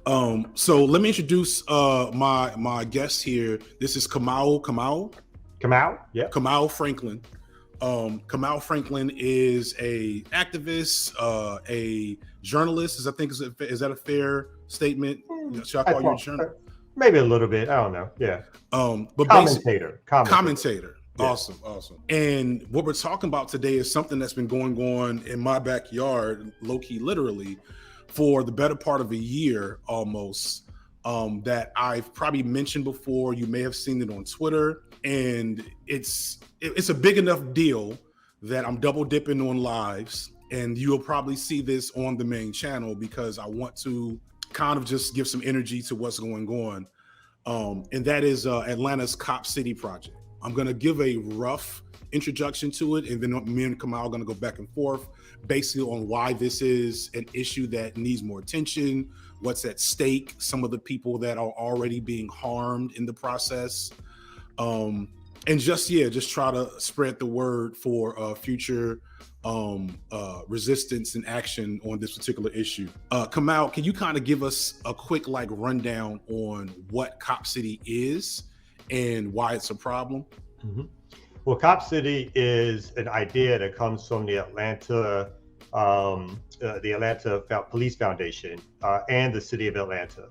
So let me introduce my guest here. This is Kamau? Yep. Kamau Franklin. Kamau Franklin is a activist, a journalist. Is that a fair statement? Should I I call you a thought journalist? maybe a little bit. I don't know. Yeah. But basic Commentator. commentator. Yeah. Awesome. And what we're talking about today is something that's been going on in my backyard, low key, literally, for the better part of a year almost. That I've probably mentioned before. You may have seen it on Twitter, and it's a big enough deal that I'm double dipping on lives, and you'll probably see this on the main channel because I want to kind of just give some energy to what's going on. And that is Atlanta's Cop City project. I'm going to give a rough introduction to it, and then me and Kamau are going to go back and forth basically on why this is an issue that needs more attention, what's at stake, some of the people that are already being harmed in the process, and just try to spread the word for future resistance and action on this particular issue. Kamau, can you kind of give us a quick rundown on what Cop City is and why it's a problem? Mm-hmm. Well, Cop City is an idea that comes from the Atlanta Police Foundation and the city of Atlanta.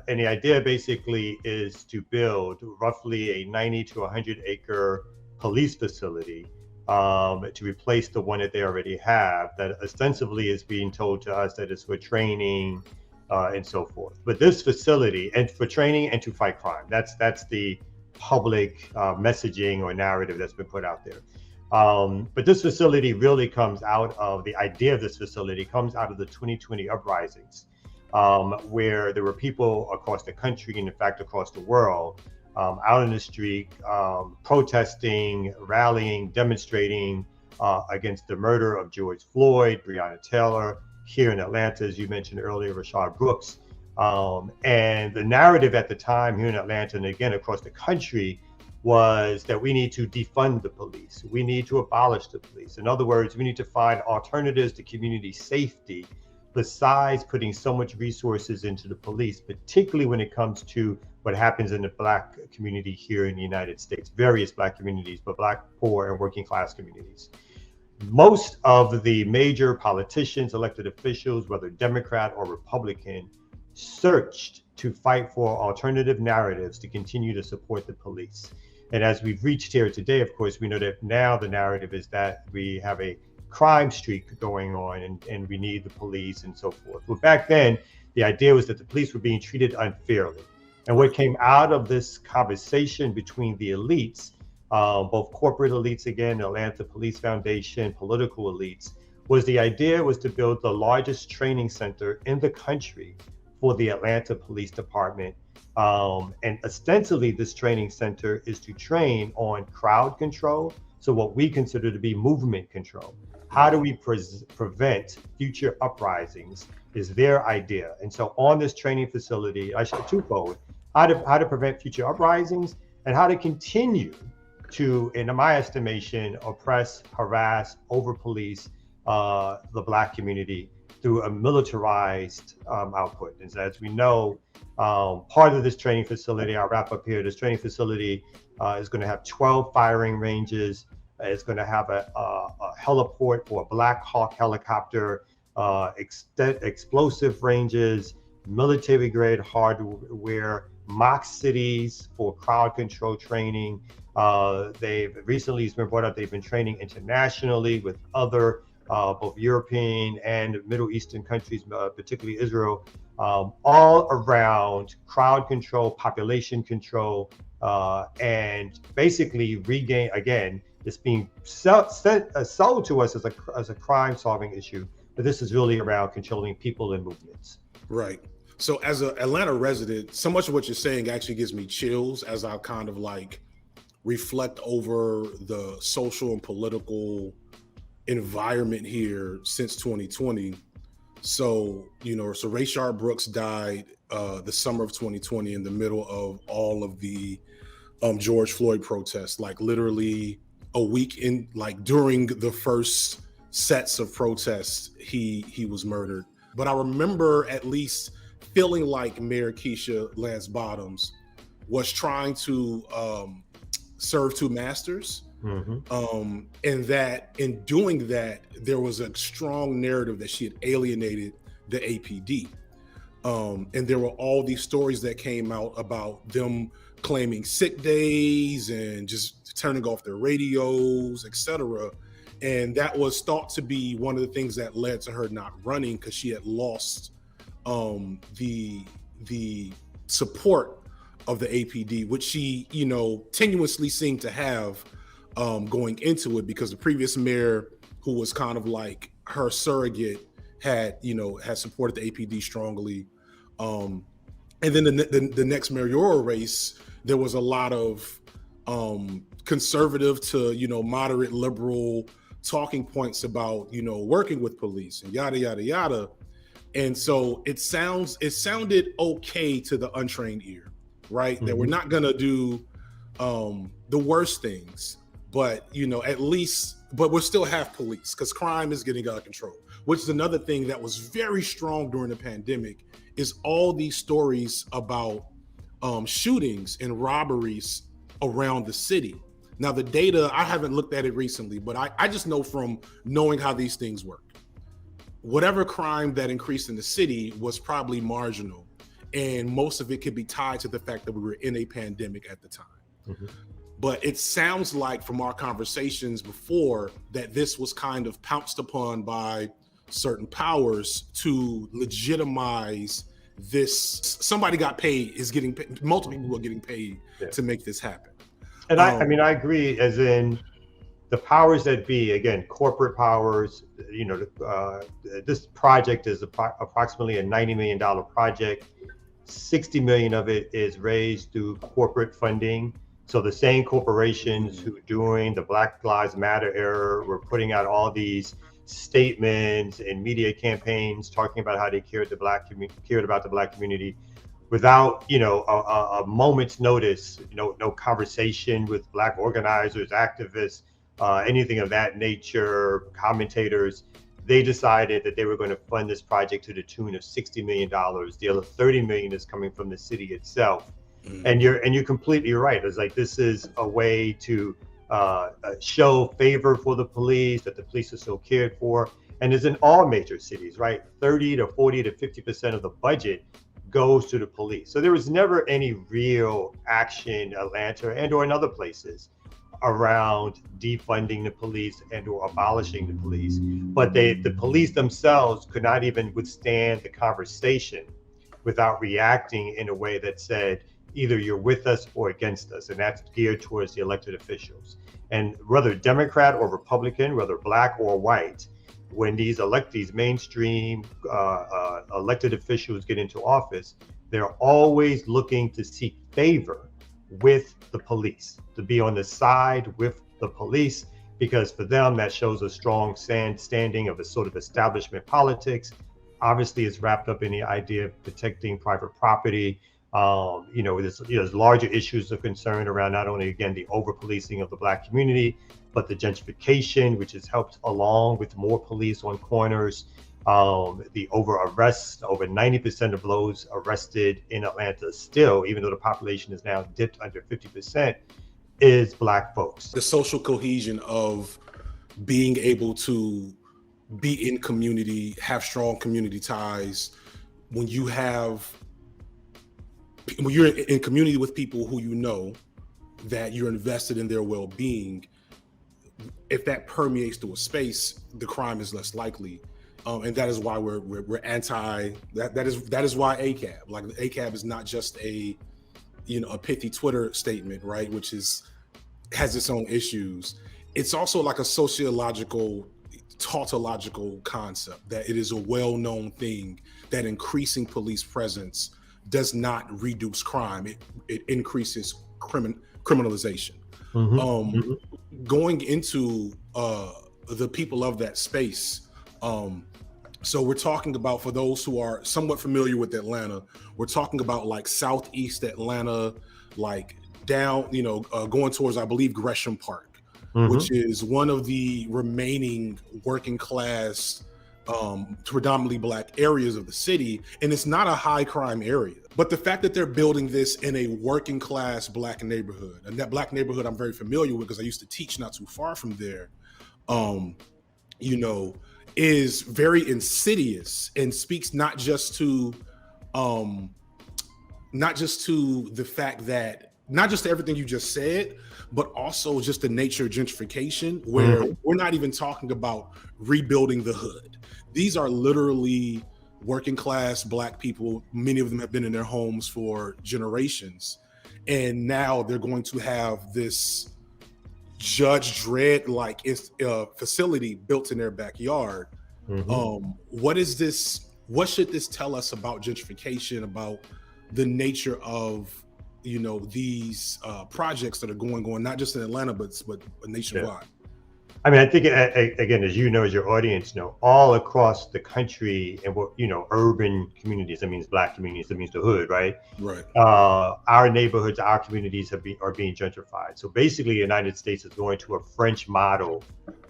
And the idea basically is to build roughly a 90 to 100 acre police facility to replace the one that they already have, that ostensibly is being told to us that it's for training and so forth. But this facility, and for training and to fight crime, that's the public messaging or narrative that's been put out there. But this facility really comes out of, the idea of this facility comes out of the 2020 uprisings, where there were people across the country, and in fact across the world, out in the street, protesting, rallying, demonstrating against the murder of George Floyd, Breonna Taylor, here in Atlanta, as you mentioned earlier, Rayshard Brooks. And the narrative at the time here in Atlanta, and again across the country, was that we need to defund the police. We need to abolish the police. In other words, we need to find alternatives to community safety besides putting so much resources into the police, particularly when it comes to what happens in the Black community here in the United States, various Black communities, but Black, poor, and working class communities. Most of the major politicians, elected officials, whether Democrat or Republican, searched to fight for alternative narratives to continue to support the police. And as we've reached here today, of course, we know that now the narrative is that we have a crime streak going on and we need the police and so forth. Well, back then, the idea was that the police were being treated unfairly. And what came out of this conversation between the elites, both corporate elites, again, the Atlanta Police Foundation, political elites, was the idea was to build the largest training center in the country for the Atlanta Police Department. And ostensibly, this training center is to train on crowd control. So what we consider to be movement control. How do we prevent future uprisings is their idea. And so on this training facility, I should twofold, how to prevent future uprisings and how to continue to, in my estimation, oppress, harass, over police the Black community through a militarized output. And so as we know, part of this training facility, I'll wrap up here, this training facility is going to have 12 firing ranges. It's going to have a heliport for a Black Hawk helicopter, explosive ranges, military grade hardware, mock cities for crowd control training. They've recently, it's been brought up, they've been training internationally with other both European and Middle Eastern countries, particularly Israel, all around crowd control, population control, and basically regain, again, it's being sold to us as a crime-solving issue, but this is really around controlling people and movements. Right. So as an Atlanta resident, so much of what you're saying actually gives me chills as I kind of reflect over the social and political environment here since 2020. So Rayshard Brooks died the summer of 2020 in the middle of all of the George Floyd protests, literally a week in, during the first sets of protests, he was murdered. But I remember at least feeling like Mayor Keisha Lance Bottoms was trying to serve two masters. And that in doing that, there was a strong narrative that she had alienated the APD. And there were all these stories that came out about them claiming sick days and just turning off their radios, etc. And that was thought to be one of the things that led to her not running, because she had lost the support of the APD, which she, tenuously seemed to have going into it, because the previous mayor, who was kind of like her surrogate, had supported the APD strongly. And then the next mayoral race, there was a lot of conservative to moderate liberal talking points about working with police and yada yada yada. And so it sounded okay to the untrained ear, right? That we're not gonna do the worst things, but at least, but we'll still have police, because crime is getting out of control. Which is another thing that was very strong during the pandemic, is all these stories about shootings and robberies around the city. Now the data, I haven't looked at it recently, but I just know from knowing how these things work. Whatever crime that increased in the city was probably marginal, and most of it could be tied to the fact that we were in a pandemic at the time. But it sounds like from our conversations before that this was kind of pounced upon by certain powers to legitimize this. Somebody got paid, multiple people are getting paid to make this happen. And I agree, as in the powers that be, again, corporate powers. This project is approximately a $90 million project. 60 million of it is raised through corporate funding. So the same corporations who during the Black Lives Matter era were putting out all these statements and media campaigns talking about how they cared about the Black community, without a moment's notice, no conversation with Black organizers, activists, anything of that nature, commentators. They decided that they were going to fund this project to the tune of $60 million. The other 30 million is coming from the city itself. And you're completely right. It's like, this is a way to show favor for the police, that the police are so cared for. And it's in all major cities, right? 30 to 40 to 50% of the budget goes to the police. So there was never any real action in Atlanta and or in other places around defunding the police and or abolishing the police. But the police themselves could not even withstand the conversation without reacting in a way that said, either you're with us or against us. And that's geared towards the elected officials. And whether Democrat or Republican, whether Black or white, when these mainstream elected officials get into office, they're always looking to seek favor with the police, to be on the side with the police, because for them that shows a strong standing of a sort of establishment politics. Obviously, it's wrapped up in the idea of protecting private property. There's larger issues of concern around not only, again, the over-policing of the Black community, but the gentrification, which has helped along with more police on corners, the over-arrests. Over 90% of those arrested in Atlanta still, even though the population is now dipped under 50%, is Black folks. The social cohesion of being able to be in community, have strong community ties, when you're in community with people who that you're invested in their well-being, if that permeates through a space, the crime is less likely. And that is why we're anti that is why ACAB, like ACAB is not just a pithy Twitter statement, right, which has its own issues. It's also like a sociological, tautological concept, that it is a well-known thing that increasing police presence does not reduce crime, it increases criminalization. Going into the people of that space, so we're talking about, for those who are somewhat familiar with Atlanta, we're talking about like Southeast Atlanta, like down, going towards, I believe, Gresham Park, which is one of the remaining working class predominantly Black areas of the city, and it's not a high crime area. But the fact that they're building this in a working class Black neighborhood, and that Black neighborhood I'm very familiar with because I used to teach not too far from there, you know, is very insidious and speaks not just to the fact that, not just to everything you just said, but also just the nature of gentrification, where we're not even talking about rebuilding the hood. These are literally working class Black people. Many of them have been in their homes for generations. And now they're going to have this Judge Dredd-like facility built in their backyard. What is this? What should this tell us about gentrification, about the nature of, you know, these projects that are going on, not just in Atlanta, but nationwide? I mean, I think, again, as you know, as your audience know, all across the country and what, you know, urban communities, that means Black communities, that means the hood, right? Right. Our neighborhoods, our communities are being gentrified. So basically, the United States is going to a French model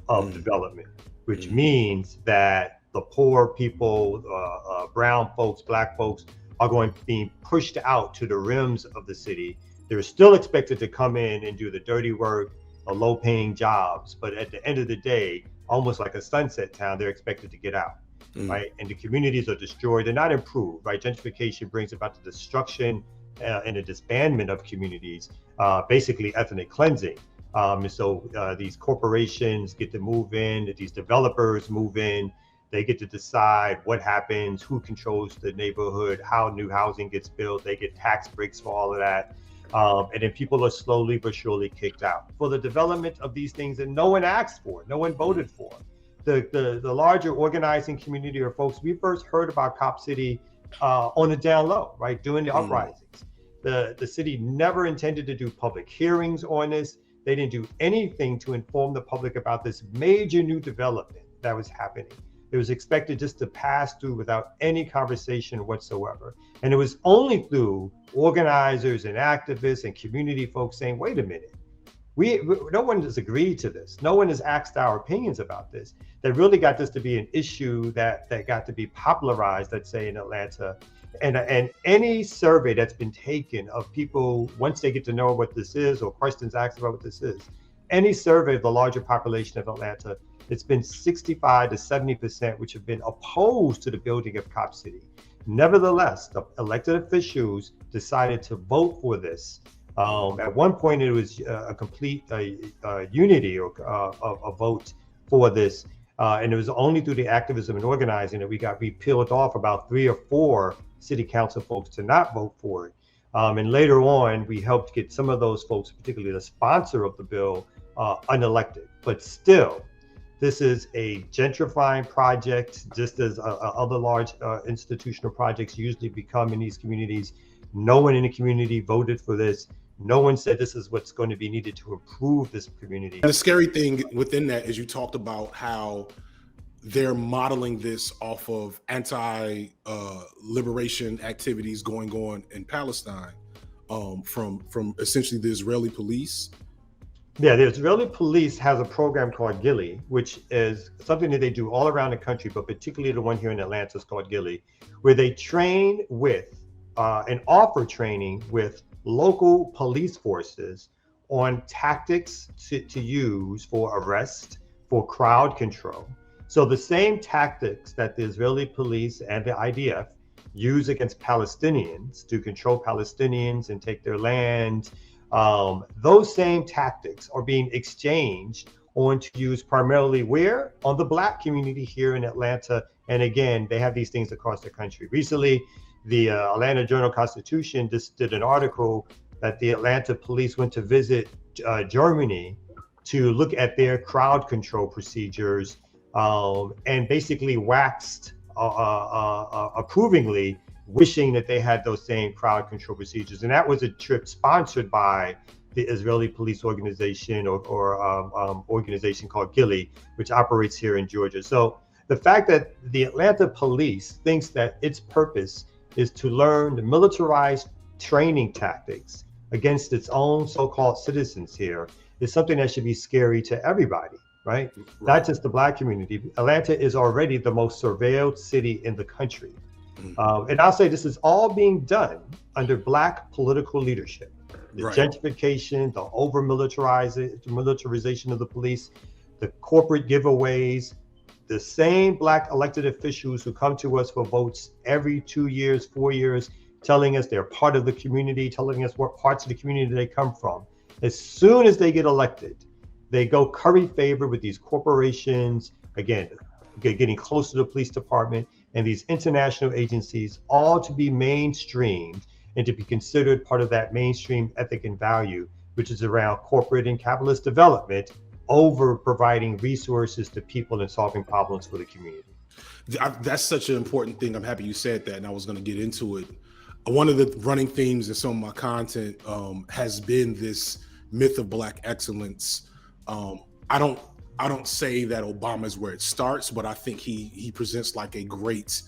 of development, which means that the poor people, brown folks, Black folks, are going to be pushed out to the rims of the city. They're still expected to come in and do the dirty work, low-paying jobs, but at the end of the day, almost like a sunset town, they're expected to get out, right? And the communities are destroyed; they're not improved, right? Gentrification brings about the destruction and the disbandment of communities, basically ethnic cleansing. And so these corporations get to move in; these developers move in. They get to decide what happens, who controls the neighborhood, how new housing gets built. They get tax breaks for all of that. And then people are slowly but surely kicked out for the development of these things that no one asked for, no one voted for. The larger organizing community or folks, we first heard about Cop City on the down low, right, during the uprisings. The city never intended to do public hearings on this. They didn't do anything to inform the public about this major new development that was happening. It was expected just to pass through without any conversation whatsoever. And it was only through organizers and activists and community folks saying, wait a minute, no one has agreed to this. No one has asked our opinions about this. That really got this to be an issue that got to be popularized, let's say, in Atlanta. And any survey that's been taken of people, once they get to know what this is or questions asked about what this is, any survey of the larger population of Atlanta, it's been 65 to 70%, which have been opposed to the building of Cop City. Nevertheless, the elected officials decided to vote for this. At one point, it was a complete unity or a vote for this. And it was only through the activism and organizing that we peeled off about 3 or 4 city council folks to not vote for it. And later on, we helped get some of those folks, particularly the sponsor of the bill, unelected. But still, this is a gentrifying project, just as other large institutional projects usually become in these communities. No one in the community voted for this. No one said this is what's going to be needed to improve this community. And the scary thing within that is you talked about how they're modeling this off of anti-liberation activities going on in Palestine from essentially the Israeli police. Yeah, the Israeli police has a program called Gilly, which is something that they do all around the country, but particularly the one here in Atlanta is called Gilly, where they train with and offer training with local police forces on tactics to use for arrest, for crowd control. So the same tactics that the Israeli police and the IDF use against Palestinians to control Palestinians and take their land, those same tactics are being exchanged on to use primarily where? On the Black community here in Atlanta. And again, they have these things across the country. Recently, the Atlanta Journal-Constitution just did an article that the Atlanta police went to visit Germany to look at their crowd control procedures and basically waxed approvingly, wishing that they had those same crowd control procedures. And that was a trip sponsored by the Israeli police organization or organization called Gilly, which operates here in Georgia. So the fact that the Atlanta police thinks that its purpose is to learn the militarized training tactics against its own so-called citizens here is something that should be scary to everybody. right? Right. Not just the Black community. Atlanta is already the most surveilled city in the country. And I'll say this is all being done under Black political leadership. The Right. gentrification, the militarization of the police, the corporate giveaways, the same Black elected officials who come to us for votes every 2 years, 4 years, telling us they're part of the community, telling us what parts of the community they come from. As soon as they get elected, they go curry favor with these corporations, again, getting close to the police department and these international agencies, all to be mainstreamed and to be considered part of that mainstream ethic and value, which is around corporate and capitalist development over providing resources to people and solving problems for the community. That's such an important thing. I'm happy you said that, and I was going to get into it. One of the running themes in some of my content has been this myth of Black excellence. I don't say that Obama is where it starts, but I think he presents like a great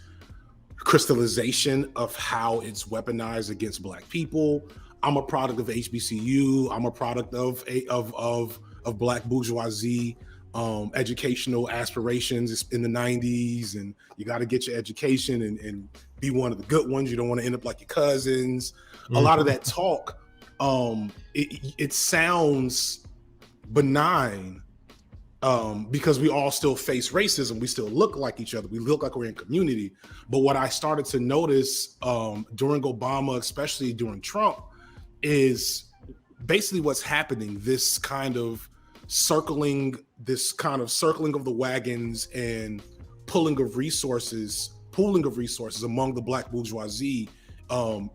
crystallization of how it's weaponized against Black people. I'm a product of HBCU. I'm a product of Black bourgeoisie educational aspirations in the 90s, and you got to get your education and be one of the good ones. You don't want to end up like your cousins. A lot of that talk, it sounds benign because we all still face racism. We still look like each other. We look like we're in community. But what I started to notice during Obama, especially during Trump, is basically what's happening. This kind of circling of the wagons and pooling of resources among the Black bourgeoisie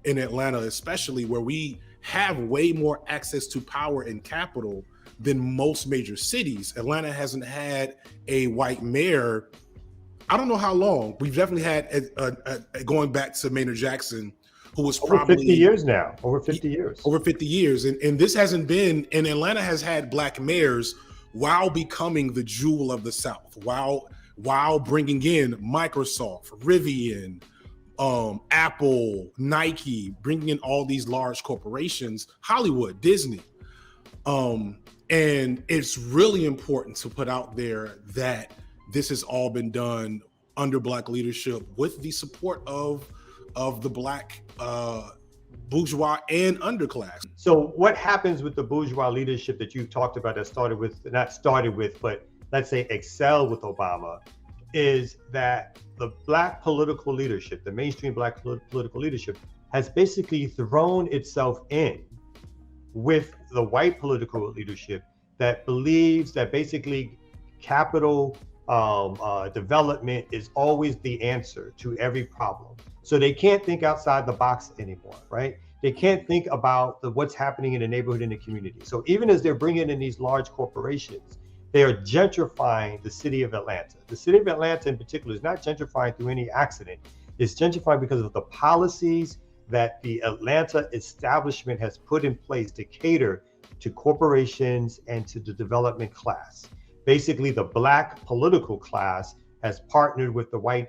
in Atlanta, especially, where we have way more access to power and capital than most major cities. Atlanta hasn't had a white mayor, I don't know how long. We've definitely had, going back to Maynard Jackson, who was over probably 50 years now. Over 50 years. Over 50 years. And this hasn't been, and Atlanta has had Black mayors while becoming the jewel of the South, while bringing in Microsoft, Rivian, Apple, Nike, bringing in all these large corporations, Hollywood, Disney. And it's really important to put out there that this has all been done under Black leadership with the support of the Black bourgeois and underclass. So what happens with the bourgeois leadership that you talked about but let's say excel with Obama, is that the Black political leadership, the mainstream Black political leadership, has basically thrown itself in with the white political leadership that believes that basically capital development is always the answer to every problem. So they can't think outside the box anymore, right? They can't think about what's happening in the neighborhood and the community. So even as they're bringing in these large corporations, they are gentrifying the city of Atlanta. The city of Atlanta in particular is not gentrifying through any accident. It's gentrifying because of the policies that the Atlanta establishment has put in place to cater to corporations and to the development class. Basically, the Black political class has partnered with the white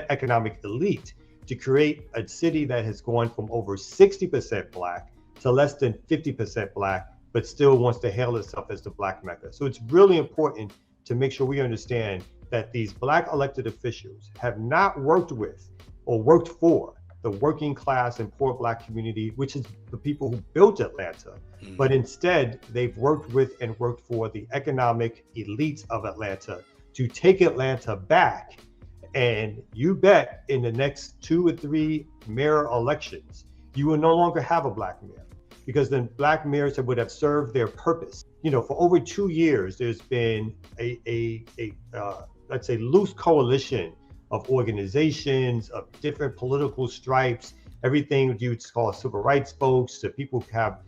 economic elite to create a city that has gone from over 60% Black to less than 50% Black, but still wants to hail itself as the Black Mecca. So it's really important to make sure we understand that these Black elected officials have not worked with or worked for the working class and poor Black community, which is the people who built Atlanta, but instead they've worked with and worked for the economic elites of Atlanta to take Atlanta back. And you bet in the next 2 or 3 mayor elections, you will no longer have a Black mayor, because then Black mayors would have served their purpose. You know, for over 2 years, there's been a let's say loose coalition of organizations of different political stripes, everything you'd call civil rights folks to people who have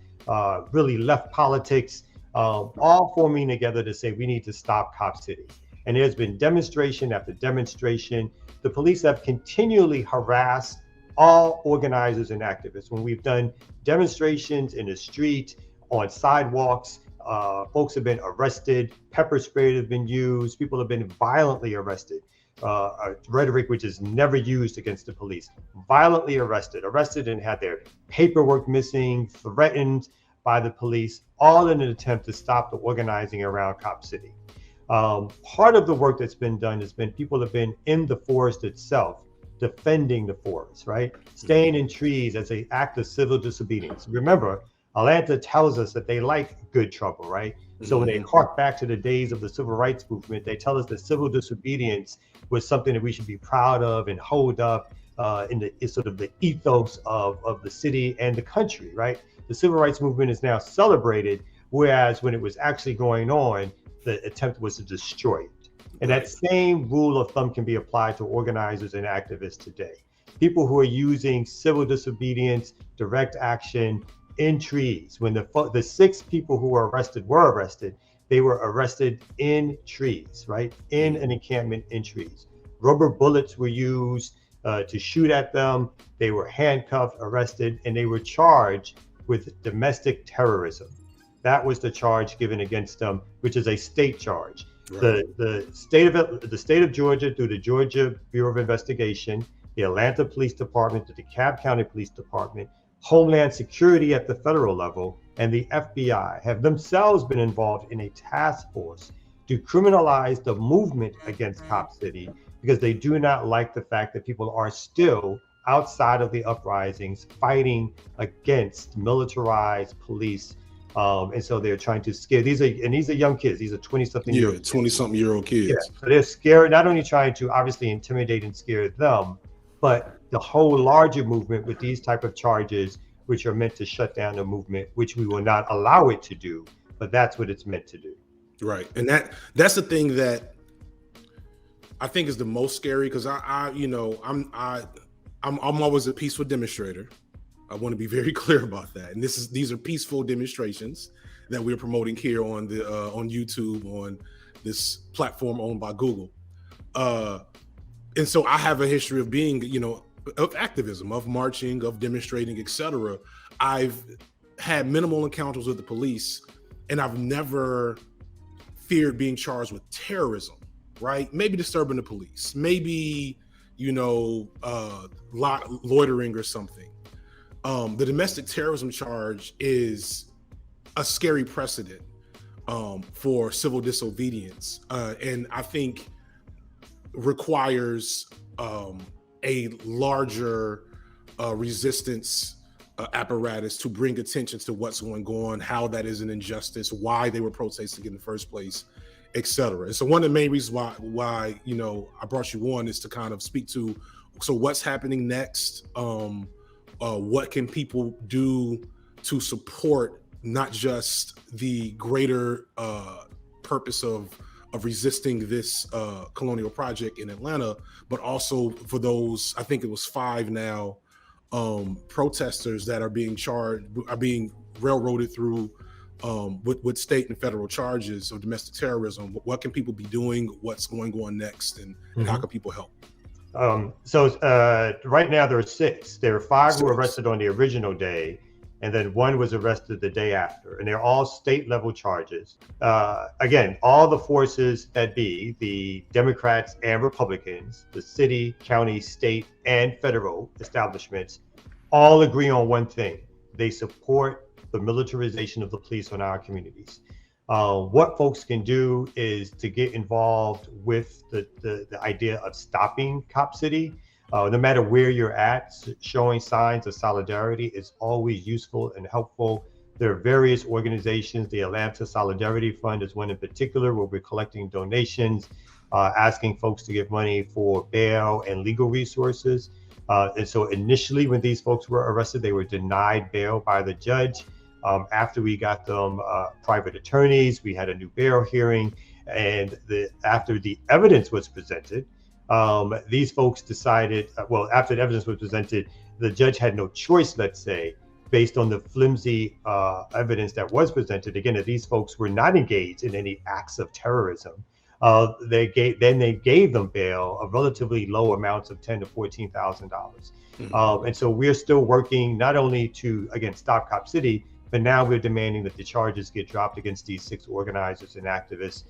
really left politics, all forming together to say we need to stop Cop City. And there's been demonstration after demonstration. The police have continually harassed all organizers and activists. When we've done demonstrations in the street, on sidewalks, folks have been arrested, pepper spray has been used, people have been violently arrested. Rhetoric which is never used against the police, violently arrested and had their paperwork missing, threatened by the police, all in an attempt to stop the organizing around Cop City. Part of the work that's been done has been people have been in the forest itself, defending the forest, right? Staying in trees as an act of civil disobedience. Remember, Atlanta tells us that they like good trouble, right? So when they hark back to the days of the civil rights movement, they tell us that civil disobedience was something that we should be proud of and hold up in the sort of the ethos of the city and the country, right? The civil rights movement is now celebrated, whereas when it was actually going on, the attempt was to destroy it. And that same rule of thumb can be applied to organizers and activists today. People who are using civil disobedience, direct action in trees. When the 6 people who were arrested, they were arrested in trees, right? In an encampment in trees. Rubber bullets were used to shoot at them. They were handcuffed, arrested, and they were charged with domestic terrorism. That was the charge given against them, which is a state charge. Right. The state of Georgia, through the Georgia Bureau of Investigation, the Atlanta Police Department, the DeKalb County Police Department, Homeland Security at the federal level, and the FBI have themselves been involved in a task force to criminalize the movement against Cop City, because they do not like the fact that people are still outside of the uprisings fighting against militarized police. And so they're trying to scare these are young kids. These are 20-something-year-old kids. Yeah. So they're scared, not only trying to obviously intimidate and scare them, but the whole larger movement with these type of charges, which are meant to shut down the movement, which we will not allow it to do, but that's what it's meant to do. Right. And that's the thing that I think is the most scary, because I'm always a peaceful demonstrator. I want to be very clear about that. And these are peaceful demonstrations that we're promoting here on the on YouTube, on this platform owned by Google. And so I have a history of being, of activism, of marching, of demonstrating, etc. I've had minimal encounters with the police, and I've never feared being charged with terrorism, right? Maybe disturbing the police, maybe, loitering or something. The domestic terrorism charge is a scary precedent for civil disobedience, and I think requires a larger resistance apparatus to bring attention to what's going on, how that is an injustice, why they were protesting in the first place, etc. And so one of the main reasons why I brought you on is to kind of speak to, so what's happening next. What can people do to support not just the greater purpose of resisting this colonial project in Atlanta, but also for those, I think it was 5 now, protesters that are being railroaded through with state and federal charges of domestic terrorism. What can people be doing? What's going on next? And how can people help? So right now there are 6. There are 5 who were arrested on the original day, and then 1 was arrested the day after, and they're all state level charges. Again, all the forces that be, the Democrats and Republicans, the city, county, state, and federal establishments, all agree on one thing: they support the militarization of the police on our communities. What folks can do is to get involved with the idea of stopping Cop City. No matter where you're at, showing signs of solidarity is always useful and helpful. There are various organizations. The Atlanta Solidarity Fund is one in particular, where we're collecting donations, asking folks to give money for bail and legal resources. And so initially, when these folks were arrested, they were denied bail by the judge. After we got them private attorneys, we had a new bail hearing, and after the evidence was presented, these folks decided, after the evidence was presented, the judge had no choice, let's say, based on the flimsy evidence that was presented, again, that these folks were not engaged in any acts of terrorism. They gave them bail of relatively low amounts of $10,000 to $14,000. And so we're still working not only to, again, stop Cop City, but now we're demanding that the charges get dropped against these 6 organizers and activists.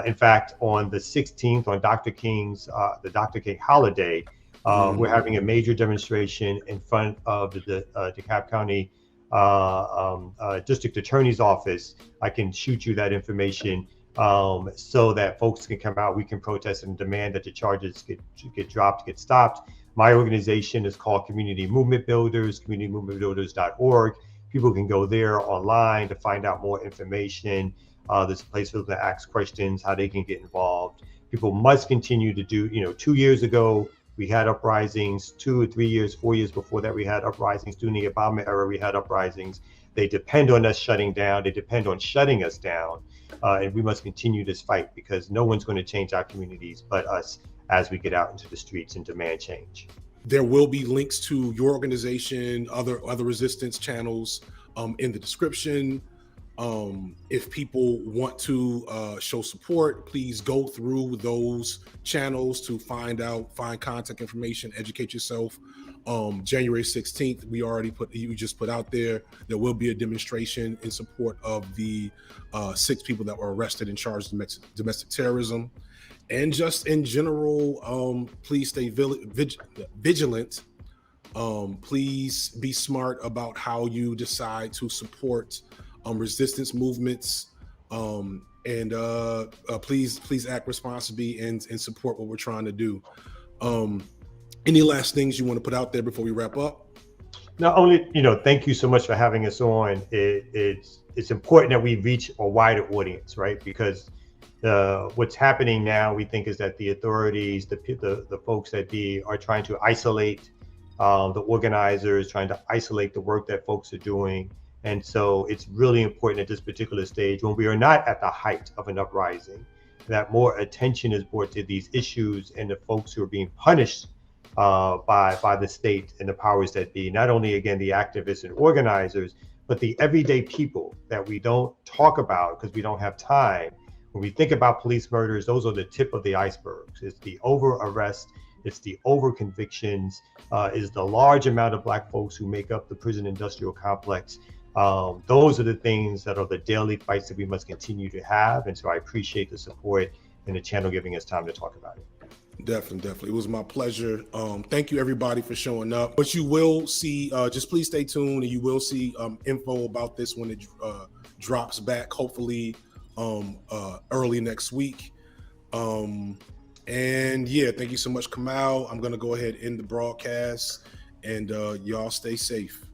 In fact, on the 16th, on the Dr. King holiday, we're having a major demonstration in front of the DeKalb County District Attorney's office. I can shoot you that information. so that folks can come out, we can protest and demand that the charges get dropped, get stopped. My organization is called Community Movement Builders, communitymovementbuilders.org. People can go there online to find out more information. There's a place for them to ask questions, how they can get involved. People must continue to do, 2 years ago, we had uprisings, 2 or 3 years, 4 years before that, we had uprisings. During the Obama era, we had uprisings. They depend on us shutting down. They depend on shutting us down. And we must continue this fight, because no one's going to change our communities but us as we get out into the streets and demand change. There will be links to your organization, other resistance channels in the description. If people want to show support, please go through those channels to find contact information, educate yourself. January 16th, you just put out there will be a demonstration in support of the 6 people that were arrested and charged with domestic terrorism. And just in general, please stay vigilant. Please be smart about how you decide to support resistance movements, and please act responsibly and support what we're trying to do. Any last things you want to put out there before we wrap up? Not only, thank you so much for having us on. It's important that we reach a wider audience, right? Because what's happening now, we think, is that the authorities, the folks that are trying to isolate the organizers, trying to isolate the work that folks are doing. And so it's really important at this particular stage, when we are not at the height of an uprising, that more attention is brought to these issues and the folks who are being punished by the state and the powers that be. Not only, again, the activists and organizers, but the everyday people that we don't talk about because we don't have time. When we think about police murders, those are the tip of the icebergs. It's the over arrest, it's the over convictions, is the large amount of Black folks who make up the prison industrial complex. Those are the things that are the daily fights that we must continue to have. And so I appreciate the support and the channel giving us time to talk about it. Definitely. It was my pleasure. Thank you, everybody, for showing up. But you will see, just please stay tuned, and you will see info about this when it drops back, hopefully early next week. And yeah, thank you so much, Kamau. I'm going to go ahead and end the broadcast, and y'all stay safe.